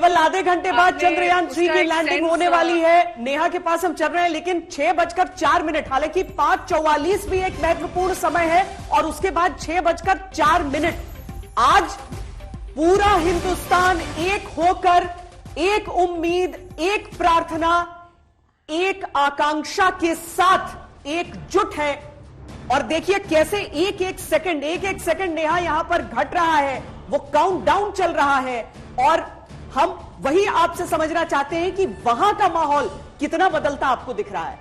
केवल आधे घंटे बाद चंद्रयान 3 की लैंडिंग होने वाली है। नेहा के पास हम चल रहे हैं, लेकिन 6:04, हालांकि 5:44 भी एक महत्वपूर्ण समय है और उसके बाद 6:04। आज पूरा हिंदुस्तान एक होकर, एक उम्मीद, एक प्रार्थना, एक आकांक्षा के साथ एकजुट है। और देखिए कैसे एक एक सेकंड नेहा यहां पर घट रहा है, वो काउंटडाउन चल रहा है और हम वही आपसे समझना चाहते हैं कि वहां का माहौल कितना बदलता आपको दिख रहा है।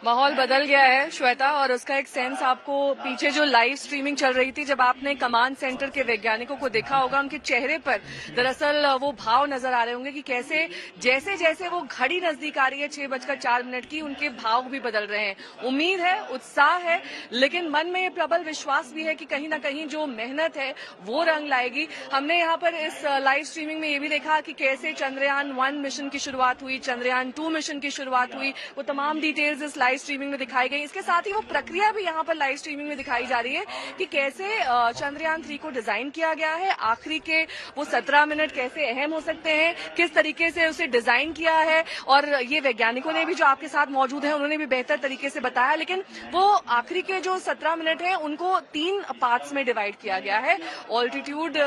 माहौल बदल गया है श्वेता, और उसका एक सेंस आपको पीछे जो लाइव स्ट्रीमिंग चल रही थी, जब आपने कमांड सेंटर के वैज्ञानिकों को देखा होगा, उनके चेहरे पर दरअसल वो भाव नजर आ रहे होंगे कि कैसे जैसे जैसे वो घड़ी नजदीक आ रही है 6:04 की, उनके भाव भी बदल रहे हैं। उम्मीद है, उत्साह है, लेकिन मन में ये प्रबल विश्वास भी है कि कहीं ना कहीं जो मेहनत है वो रंग लाएगी। हमने यहाँ पर इस लाइव स्ट्रीमिंग में ये भी देखा कि कैसे चंद्रयान 1 मिशन की शुरुआत हुई, चंद्रयान 2 मिशन की शुरुआत हुई, वो तमाम डिटेल्स इस लाइव स्ट्रीमिंग में दिखाई गई। इसके साथ ही वो प्रक्रिया भी यहाँ पर लाइव स्ट्रीमिंग में दिखाई जा रही है कि कैसे चंद्रयान 3 को डिजाइन किया गया है, आखिरी के वो 17 मिनट कैसे अहम हो सकते हैं, किस तरीके से उसे डिजाइन किया है। और ये वैज्ञानिकों ने भी जो आपके साथ मौजूद है उन्होंने भी बेहतर तरीके से बताया, लेकिन वो आखिरी के जो 17 मिनट है उनको 3 पार्ट्स में डिवाइड किया गया है। ऑल्टीट्यूड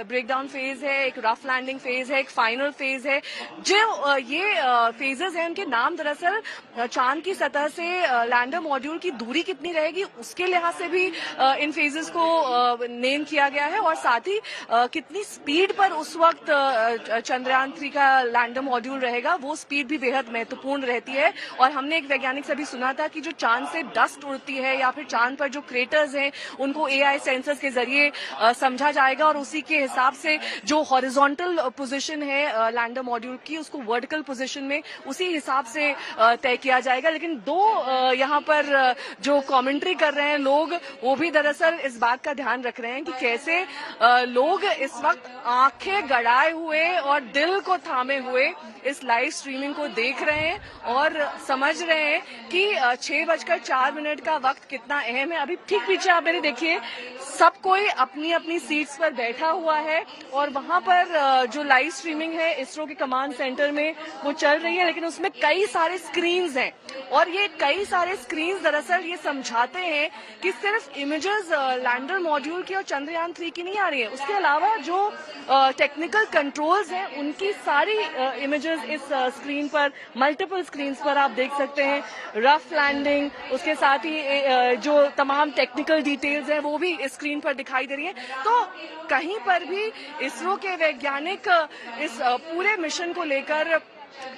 ब्रेकडाउन फेज है, एक रफ लैंडिंग फेज है, एक फाइनल फेज है। जो ये फेजेस हैं उनके नाम दरअसल चांद की सतह से लैंडर मॉड्यूल की दूरी कितनी रहेगी उसके लिहाज से भी इन फेजेस को नेम किया गया है, और साथ ही कितनी स्पीड पर उस वक्त चंद्रयान 3 का लैंडर मॉड्यूल रहेगा, वो स्पीड भी बेहद महत्वपूर्ण रहती है। और हमने एक वैज्ञानिक से भी सुना था कि जो चांद से डस्ट उड़ती है या फिर चांद पर जो क्रेटर्स हैं उनको एआई सेंसर्स के जरिए समझा जाएगा, और उसी के हिसाब से जो हॉरिजॉन्टल पोजीशन है लैंडर मॉड्यूल की, उसको वर्टिकल पोजीशन में उसी हिसाब से तय किया जाएगा। लेकिन दो यहाँ पर जो कमेंट्री कर रहे हैं लोग, वो भी दरअसल इस बात का ध्यान रख रहे हैं कि कैसे लोग इस वक्त आंखें गड़ाए हुए और दिल को थामे हुए इस लाइव स्ट्रीमिंग को देख रहे हैं और समझ रहे हैं कि 6:04 का वक्त कितना अहम है। अभी ठीक पीछे आप मेरे देखिए, सब कोई अपनी अपनी सीट्स पर बैठा हुआ है और वहां पर जो लाइव स्ट्रीमिंग है इसरो के कमांड सेंटर में वो चल रही है, लेकिन उसमें कई सारे स्क्रीन्स हैं और ये कई सारे स्क्रीन्स दरअसल ये समझाते हैं कि सिर्फ इमेजेस लैंडर मॉड्यूल की और चंद्रयान 3 की नहीं आ रही है, उसके अलावा जो टेक्निकल कंट्रोल्स हैं उनकी सारी इमेजेस इस स्क्रीन पर, मल्टीपल स्क्रीन्स पर आप देख सकते हैं। रफ लैंडिंग, उसके साथ ही जो तमाम टेक्निकल डिटेल्स हैं वो भी इस स्क्रीन पर दिखाई दे रही है। तो कहीं पर भी इसरो के वैज्ञानिक इस पूरे मिशन को लेकर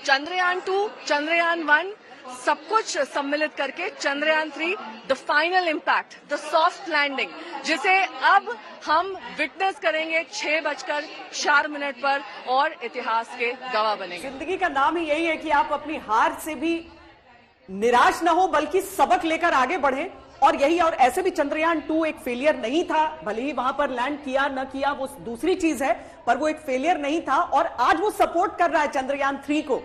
चंद्रयान 2, चंद्रयान 1 सब कुछ सम्मिलित करके Chandrayaan 3 the final impact, the soft landing, जिसे अब हम विटनेस करेंगे 6:04 पर और इतिहास के गवाह बनेंगे। जिंदगी का नाम ही यही है कि आप अपनी हार से भी निराश न हो, बल्कि सबक लेकर आगे बढ़े। और यही, और ऐसे भी चंद्रयान 2 एक फेलियर नहीं था, भले ही वहां पर लैंड किया न किया वो दूसरी चीज है, पर वो एक फेलियर नहीं था और आज वो सपोर्ट कर रहा है चंद्रयान 3 को।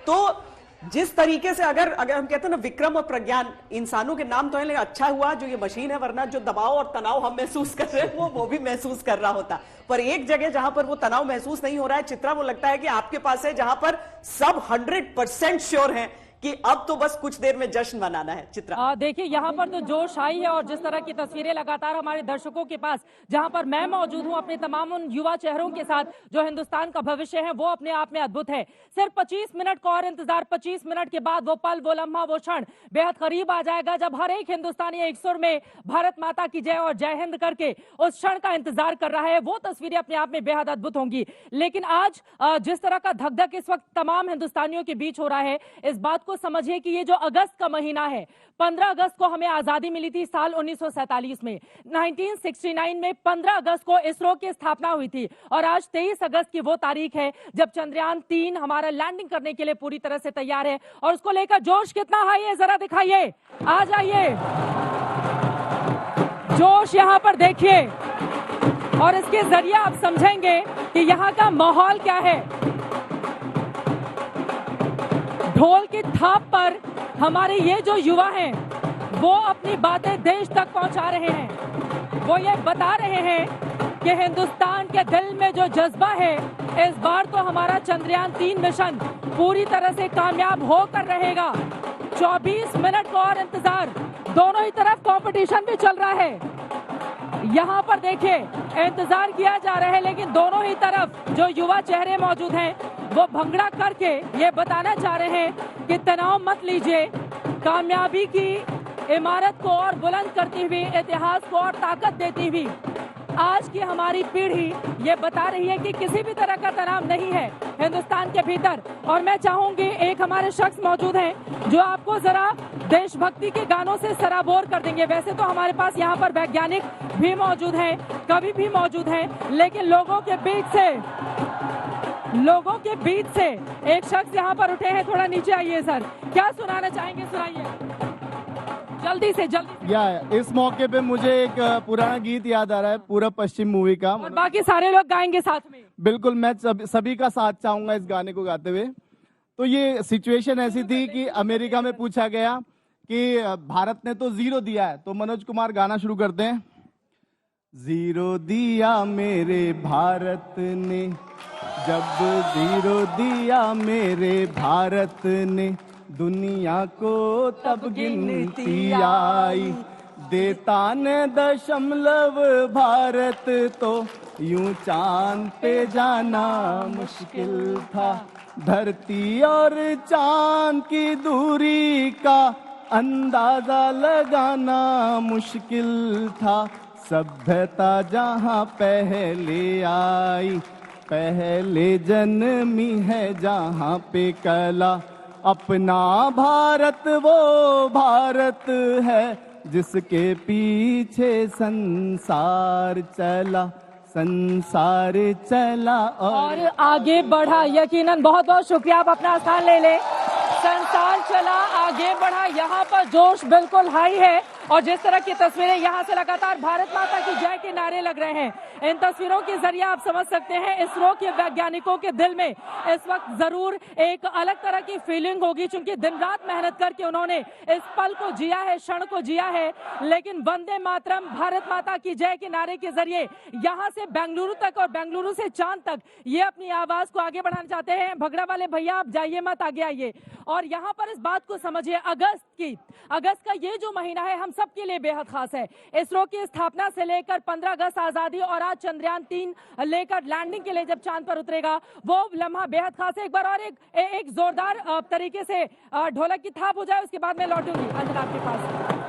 तो जिस तरीके से अगर हम कहते हैं ना विक्रम और प्रज्ञान, इंसानों के नाम तो है लेकिन अच्छा हुआ जो ये मशीन है, वरना जो दबाव और तनाव हम महसूस कर रहे हैं वो भी महसूस कर रहा होता। पर एक जगह जहां पर वो तनाव महसूस नहीं हो रहा है चित्रा, वो लगता है कि आपके पास है, जहां पर सब 100% श्योर हैं कि अब तो बस कुछ देर में जश्न मनाना है। चित्रा देखिए यहाँ पर तो जोश आई है और जिस तरह की तस्वीरें लगातार हमारे दर्शकों के पास, जहाँ पर मैं मौजूद हूँ अपने तमाम उन युवा चेहरों के साथ जो हिंदुस्तान का भविष्य है, वो अपने आप में अद्भुत है। सिर्फ 25 मिनट का और इंतजार, 25 मिनट के बाद वो पल, वो लम्हा, वो क्षण बेहद करीब आ जाएगा जब हर एक हिंदुस्तानी एक सुर में भारत माता की जय और जय हिंद करके उस क्षण का इंतजार कर रहा है। वो तस्वीरें अपने आप में बेहद अद्भुत होंगी। लेकिन आज जिस तरह का धक-धक इस वक्त तमाम हिंदुस्तानियों के बीच हो रहा है, इस बात को समझिए कि ये जो अगस्त का महीना है, 15 अगस्त को हमें आजादी मिली थी साल 1947 में। 1969 में 15 अगस्त को इसरो की स्थापना हुई थी और आज 23 अगस्त की वो तारीख है जब चंद्रयान 3 हमारा लैंडिंग करने के लिए पूरी तरह से तैयार है। और उसको लेकर जोश कितना हाई है जरा दिखाइए, आ जाइए, जोश यहाँ पर देखिए और इसके जरिए आप समझेंगे कि यहाँ का माहौल क्या है। ढोल की थाप पर हमारे ये जो युवा हैं वो अपनी बातें देश तक पहुंचा रहे हैं, वो ये बता रहे हैं कि हिंदुस्तान के दिल में जो जज्बा है, इस बार तो हमारा चंद्रयान 3 मिशन पूरी तरह से कामयाब होकर रहेगा। 24 मिनट का और इंतजार, दोनों ही तरफ कंपटीशन भी चल रहा है। यहाँ पर देखिए इंतजार किया जा रहा है, लेकिन दोनों ही तरफ जो युवा चेहरे मौजूद हैं वो भंगड़ा करके ये बताना चाह रहे हैं कि तनाव मत लीजिए, कामयाबी की इमारत को और बुलंद करती हुई, इतिहास को और ताकत देती हुई आज की हमारी पीढ़ी ये बता रही है कि किसी भी तरह का तनाव नहीं है हिंदुस्तान के भीतर। और मैं चाहूंगी, एक हमारे शख्स मौजूद हैं जो आपको जरा देशभक्ति के गानों से सराबोर कर देंगे। वैसे तो हमारे पास यहाँ पर वैज्ञानिक भी मौजूद हैं, कवि भी मौजूद हैं, लेकिन लोगों के बीच से एक शख्स यहाँ पर उठे हैं। थोड़ा नीचे आइए सर, क्या सुनाना चाहेंगे, सुनाइए जल्दी से जल्दी। इस मौके पे मुझे एक पुराना गीत याद आ रहा है, पूरा पश्चिम मूवी का, और बाकी सारे लोग गाएंगे साथ में। बिल्कुल, मैं सभी का साथ चाहूंगा इस गाने को गाते हुए। तो ये सिचुएशन ऐसी थी कि अमेरिका में पूछा गया कि भारत ने तो 0 दिया है, तो मनोज कुमार गाना शुरू करते हैं। 0 दिया मेरे भारत ने, जब 0 दिया मेरे भारत ने, दुनिया को तब गिनती आई, देता ने दशमलव भारत तो यूं चांद पे जाना मुश्किल था, धरती और चांद की दूरी का अंदाजा लगाना मुश्किल था, सभ्यता जहां पहले आई, पहले जन्मी है जहां पे कला, अपना भारत वो भारत है जिसके पीछे संसार चला, संसार चला और आगे बढ़ा। यकीनन, बहुत बहुत शुक्रिया, आप अपना स्थान ले ले। संसार चला, आगे बढ़ा, यहाँ पर जोश बिल्कुल हाई है। और जिस तरह की तस्वीरें यहाँ से लगातार भारत माता की जय के नारे लग रहे हैं, इन तस्वीरों के जरिए आप समझ सकते हैं इसरो के वैज्ञानिकों के दिल में इस वक्त जरूर एक अलग तरह की फीलिंग होगी, क्योंकि दिन रात मेहनत करके उन्होंने इस पल को जिया है, क्षण को जिया है। लेकिन वंदे मातरम, भारत माता की जय के नारे के जरिए यहाँ से बेंगलुरु तक और बेंगलुरु से चांद तक ये अपनी आवाज को आगे बढ़ाना चाहते हैं। भगड़ा वाले भैया, आप जाइए मत, आगे आइए। और यहाँ पर इस बात को समझिए, अगस्त का ये जो महीना है हम सबके लिए बेहद खास है। इसरो की स्थापना से लेकर 15 अगस्त आजादी और आज चंद्रयान 3 लेकर लैंडिंग के लिए जब चांद पर उतरेगा, वो लम्हा बेहद खास है। एक बार और एक जोरदार तरीके से ढोलक की थाप हो जाए, उसके बाद मैं लौटूंगी अंजना आपके पास।